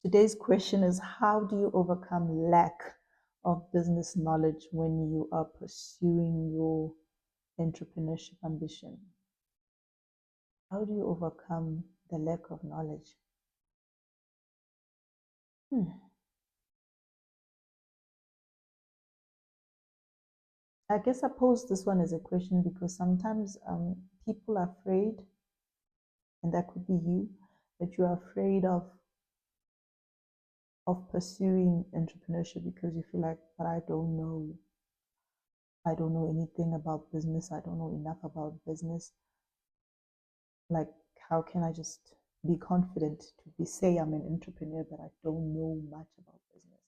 Today's question is, how do you overcome lack of business knowledge when you are pursuing your entrepreneurship ambition? How do you overcome the lack of knowledge? Hmm. I guess I pose this one as a question because sometimes people are afraid, and that could be you, that you are afraid of pursuing entrepreneurship because you feel like, but I don't know anything about business. I don't know enough about business. Like, how can I just be confident to be say I'm an entrepreneur, but I don't know much about business?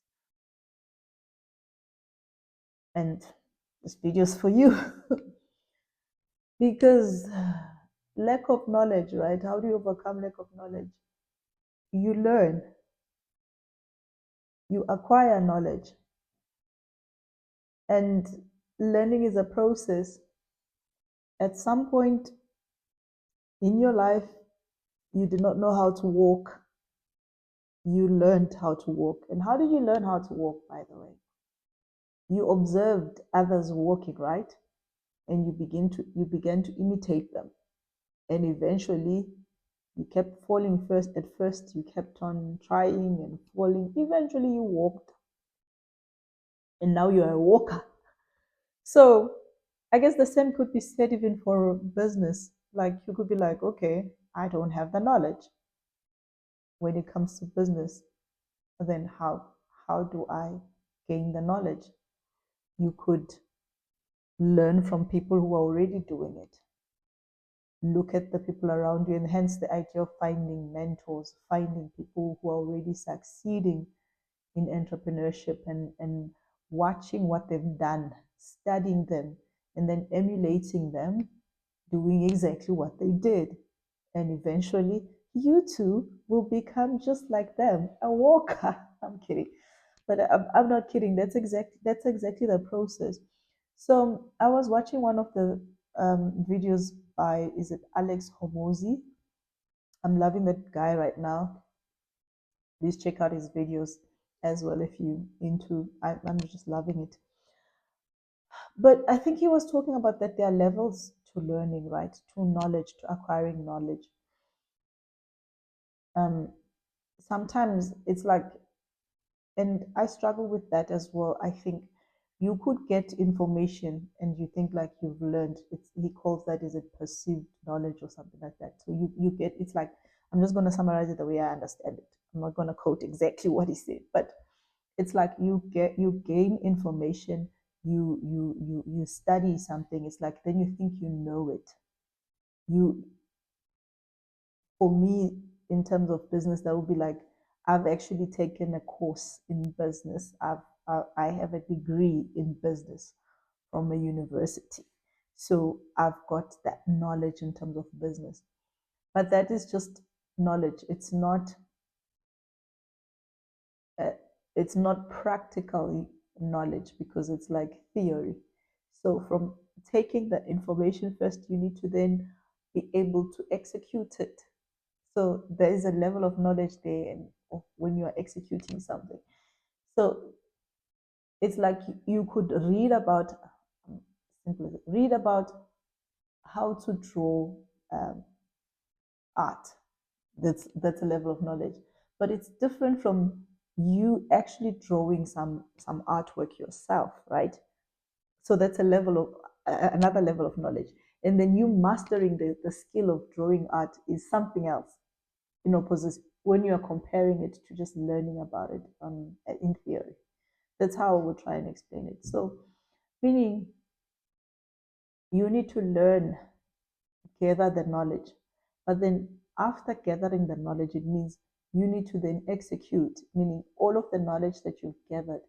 And this video is for you because lack of knowledge, right? How do you overcome lack of knowledge? You learn, you acquire knowledge, and learning is a process. At some point in your life, you did not know how to walk. You learned how to walk. And how did you learn how to walk, by the way? You observed others walking, right? And you began to imitate them. And eventually you kept falling first. At first you kept on trying and falling. Eventually you walked. And now you're a walker. So I guess the same could be said even for business. Like you could be like, okay, I don't have the knowledge when it comes to business. Then how do I gain the knowledge? You could learn from people who are already doing it. Look at the people around you, and hence the idea of finding mentors, finding people who are already succeeding in entrepreneurship, and watching what they've done, studying them, and then emulating them, doing exactly what they did. And eventually, you too will become just like them, a walker. I'm kidding, but I'm not kidding. That's exactly the process. So I was watching one of the videos by, is it Alex Homozy? I'm loving that guy right now. Please check out his videos as well if you into. I'm just loving it. But I think he was talking about that there are levels to learning, right? To knowledge, to acquiring knowledge. Um, Sometimes it's like, and I struggle with that as well. I think you could get information and you think like you've learned. It's, he calls that, is it perceived knowledge or something like that. So you get, it's like, I'm just going to summarize it the way I understand it. I'm not going to quote exactly what he said, but it's like you gain information, you study something. It's like then you think you know it. You, for me, in terms of business, that would be like, I've actually taken a course in business. I have a degree in business from a university, so I've got that knowledge in terms of business. But that is just knowledge. Uh, it's not practical knowledge because it's like theory. So from taking that information first, you need to then be able to execute it. So there is a level of knowledge there and of when you are executing something. So it's like you could read about, simply read about how to draw um, art. That's a level of knowledge, but it's different from you actually drawing some artwork yourself, right? So that's a level of another level of knowledge, and then you mastering the skill of drawing art is something else. Opposite when you are comparing it to just learning about it in theory. That's how I would try and explain it. So, meaning you need to learn, gather the knowledge, but then after gathering the knowledge, it means you need to then execute, meaning all of the knowledge that you've gathered,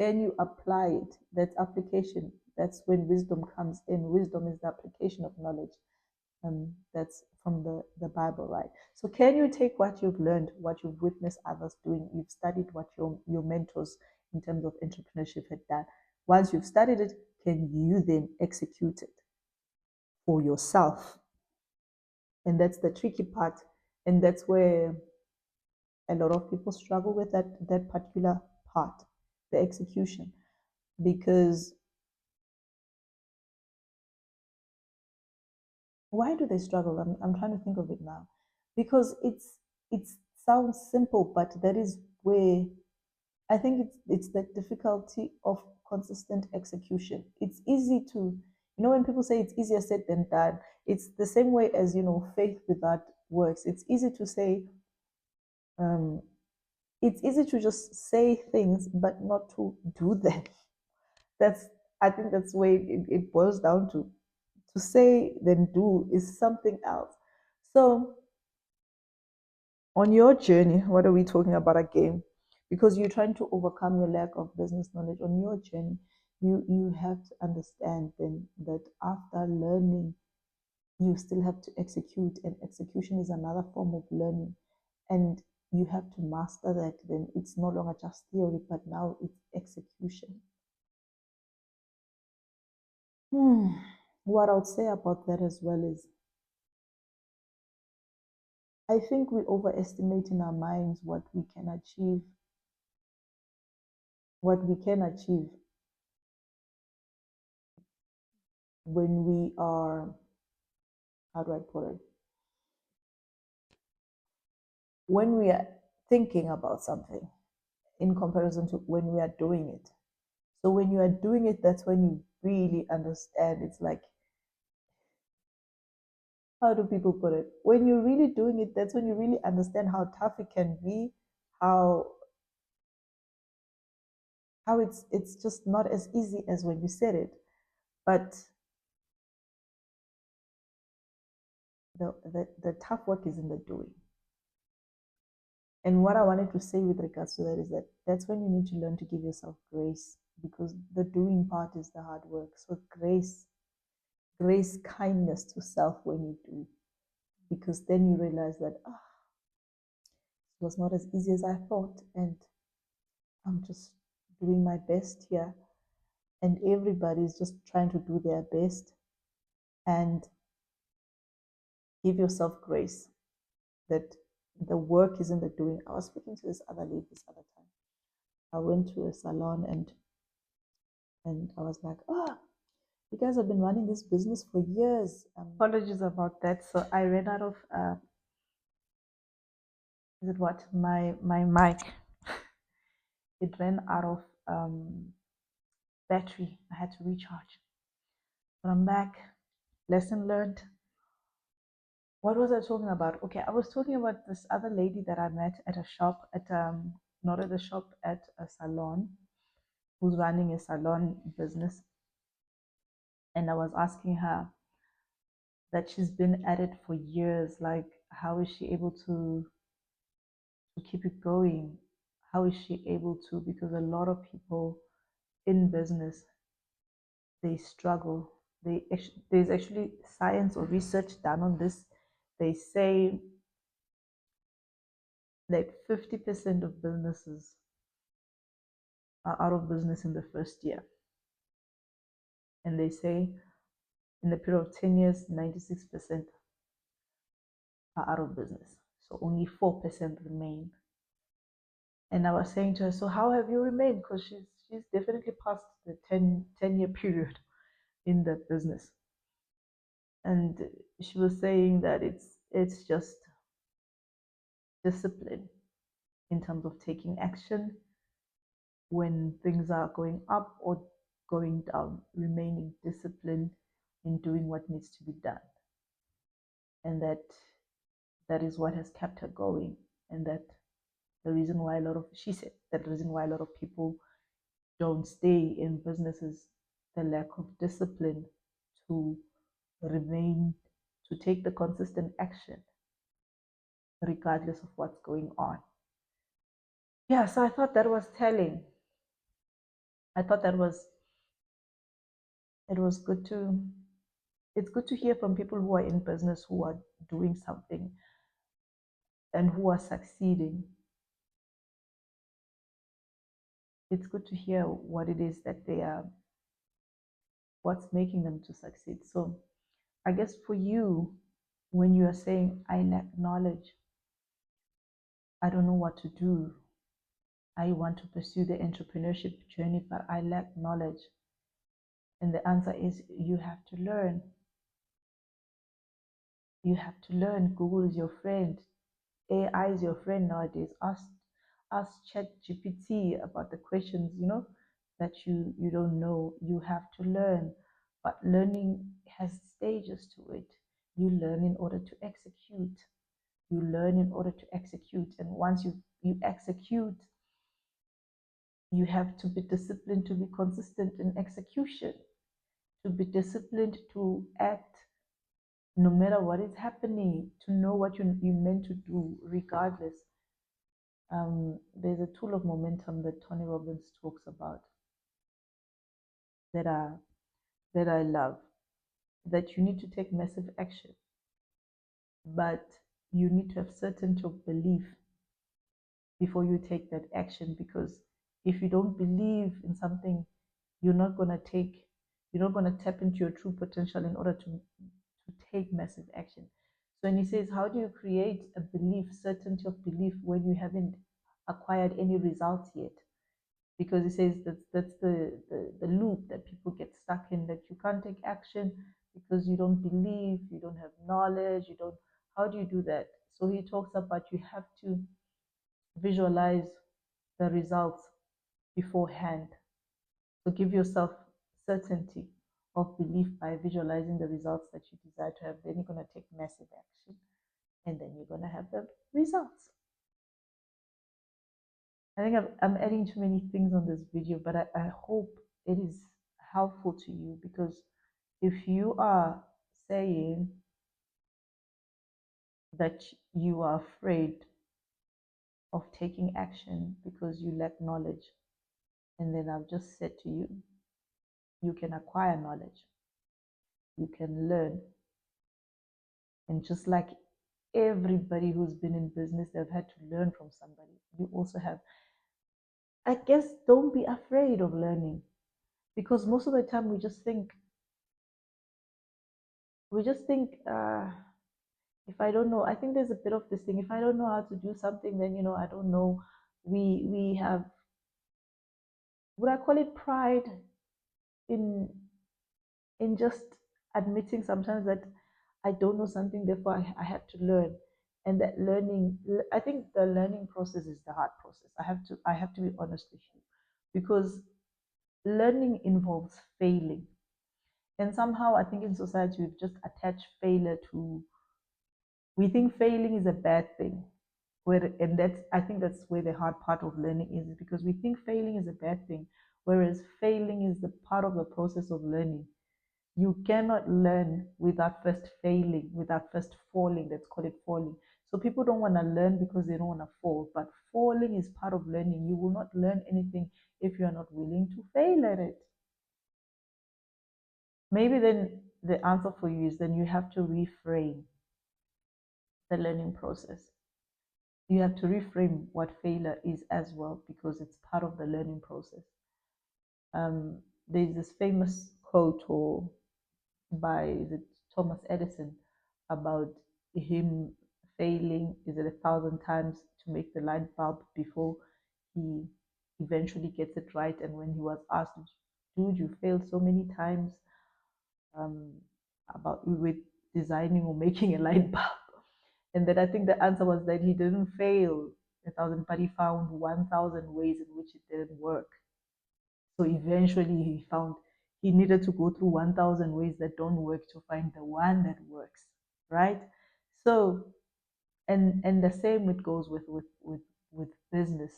can you apply it? That's application. That's when wisdom comes in. Wisdom is the application of knowledge. That's from the Bible, right? So can you take what you've learned, what you've witnessed others doing, you've studied what your mentors in terms of entrepreneurship had done. Once you've studied it, can you then execute it for yourself? And that's the tricky part. And that's where A lot of people struggle with that particular part, the execution, because why do they struggle? I'm trying to think of it now, because it sounds simple, but that is where I think it's the difficulty of consistent execution. It's easy to, when people say it's easier said than done, it's the same way as, faith without works. It's easy to say, um, it's easy to just say things, but not to do them. That's, I think that's where it boils down to. To say then do is something else. So on your journey, what are we talking about again? Because you're trying to overcome your lack of business knowledge. On your journey, you have to understand then that after learning, you still have to execute, and execution is another form of learning. And you have to master that. Then it's no longer just theory, but now it's execution. What I would say about that as well is I think we overestimate in our minds what we can achieve when we are, how do I put it? When we are thinking about something in comparison to when we are doing it. So when you are doing it, that's when you really understand. It's like, how do people put it? When you're really doing it, that's when you really understand how tough it can be, how it's just not as easy as when you said it. But the tough work is in the doing. And what I wanted to say with regards to that is that that's when you need to learn to give yourself grace, because the doing part is the hard work. So grace, kindness to self when you do, because then you realize that it was not as easy as I thought, and I'm just doing my best here, and everybody is just trying to do their best, and give yourself grace that the work is in the doing. I was speaking to this other lady this other time. I went to a salon, and I was like, you guys have been running this business for years. Apologies about that. So I ran out of is it what my mic? It ran out of battery. I had to recharge. But I'm back. Lesson learned. What was I talking about? Okay, I was talking about this other lady that I met at a shop, at not at a shop, at a salon, who's running a salon business. And I was asking her that she's been at it for years. Like, how is she able to keep it going? How is she able to? Because a lot of people in business, they struggle. There's actually science or research done on this. They say that 50% of businesses are out of business in the first year. And they say in the period of 10 years, 96% are out of business. So only 4% remain. And I was saying to her, so how have you remained? Because she's definitely past the 10-year period in that business. And she was saying that it's just discipline in terms of taking action when things are going up or going down, remaining disciplined in doing what needs to be done. And that is what has kept her going. And that the reason why she said that the reason why a lot of people don't stay in businesses, the lack of discipline to remain, to take the consistent action regardless of what's going on. Yeah, so I thought that was telling. I thought it was good to, it's good to hear from people who are in business, who are doing something and who are succeeding. It's good to hear what it is that they are, what's making them to succeed. So I guess for you, when you are saying I lack knowledge, I don't know what to do. I want to pursue the entrepreneurship journey, but I lack knowledge. And the answer is you have to learn. You have to learn. Google is your friend. AI is your friend nowadays. Ask ChatGPT about the questions, that you don't know. You have to learn. But learning has stages to it. You learn in order to execute. You learn in order to execute. And once you execute, you have to be disciplined to be consistent in execution, to be disciplined to act no matter what is happening, to know what you meant to do regardless. There's a tool of momentum that Tony Robbins talks about that I love, that you need to take massive action, but you need to have certainty of belief before you take that action, because if you don't believe in something, you're not going to tap into your true potential in order to take massive action. So when he says, how do you create a belief, certainty of belief, when you haven't acquired any results yet? Because he says that's the loop that people get stuck in, that you can't take action because you don't believe, you don't have knowledge, you don't. How do you do that? So he talks about you have to visualize the results beforehand. So give yourself certainty of belief by visualizing the results that you desire to have. Then you're going to take massive action, and then you're going to have the results. I think I'm adding too many things on this video, but I hope it is helpful to you, because if you are saying that you are afraid of taking action because you lack knowledge, and then I've just said to you, you can acquire knowledge, you can learn, and just like everybody who's been in business, they've had to learn from somebody. You also have, I guess, don't be afraid of learning, because most of the time we just think, if I don't know, I think there's a bit of this thing. If I don't know how to do something, then I don't know. We have, would I call it pride in just admitting sometimes that I don't know something, therefore I have to learn. And that learning, I think the learning process is the hard process. I have to be honest with you, because learning involves failing. And somehow I think in society we've just attached failure to, we think failing is a bad thing. And I think that's where the hard part of learning is, because we think failing is a bad thing, whereas failing is the part of the process of learning. You cannot learn without first failing, without first falling. Let's call it falling. So people don't want to learn because they don't want to fall, but falling is part of learning. You will not learn anything if you are not willing to fail at it. Maybe then the answer for you is, then you have to reframe the learning process. You have to reframe what failure is as well, because it's part of the learning process. There's this famous quote by Thomas Edison about him failing, is it 1,000 times to make the light bulb before he eventually gets it right. And when he was asked, dude, you failed so many times um, about with designing or making a light bulb, and that I think the answer was that he didn't fail 1,000, but he found 1,000 ways in which it didn't work. So eventually he found he needed to go through 1,000 ways that don't work to find the one that works, right? So, and the same it goes with business,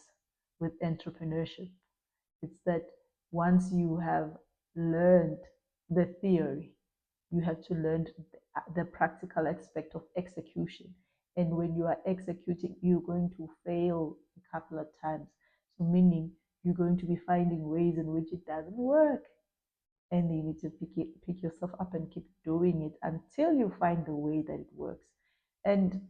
with entrepreneurship. It's that once you have learned the theory, you have to learn the practical aspect of execution. And when you are executing, you're going to fail a couple of times. So meaning you're going to be finding ways in which it doesn't work. And you need to pick yourself up and keep doing it until you find the way that it works. And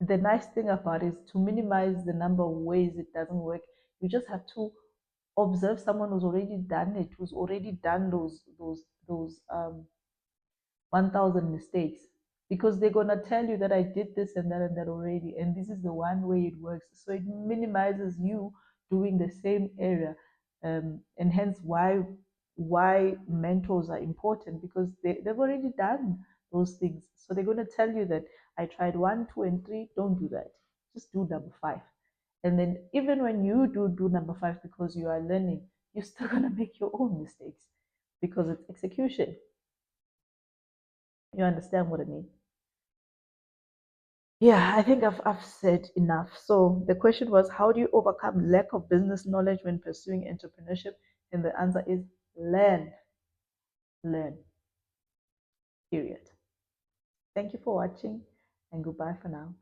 the nice thing about it is, to minimize the number of ways it doesn't work, you just have to observe someone who's already done it, who's already done those 1,000 mistakes, because they're going to tell you that I did this and that already, and this is the one way it works. So it minimizes you doing the same area, and hence why mentors are important, because they've already done those things. So they're going to tell you that I tried 1, 2, and 3. Don't do that. Just do number 5. And then even when you do number 5, because you are learning, you're still going to make your own mistakes because it's execution. You understand what I mean? Yeah, I think I've said enough. So the question was, how do you overcome lack of business knowledge when pursuing entrepreneurship? And the answer is learn, learn, period. Thank you for watching, and goodbye for now.